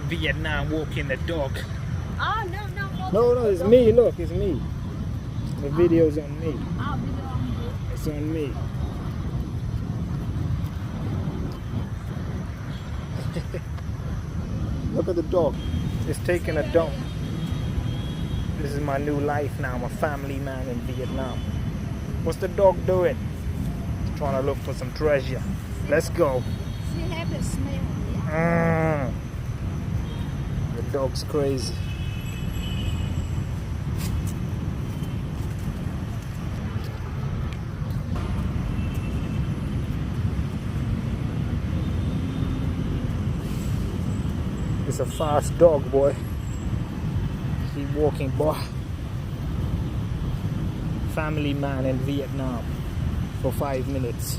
Vietnam walking the dog. Oh, no. No, it's me. Look, it's me. The video's on me. Oh, video on you. It's on me. Look at the dog. It's taking a dump. This is my new life now. I'm a family man in Vietnam. What's the dog doing? Trying to look for some treasure. Let's go. She have the smell. The dog's crazy. It's a fast dog, boy. Keep walking, boy. Family man in Vietnam for 5 minutes.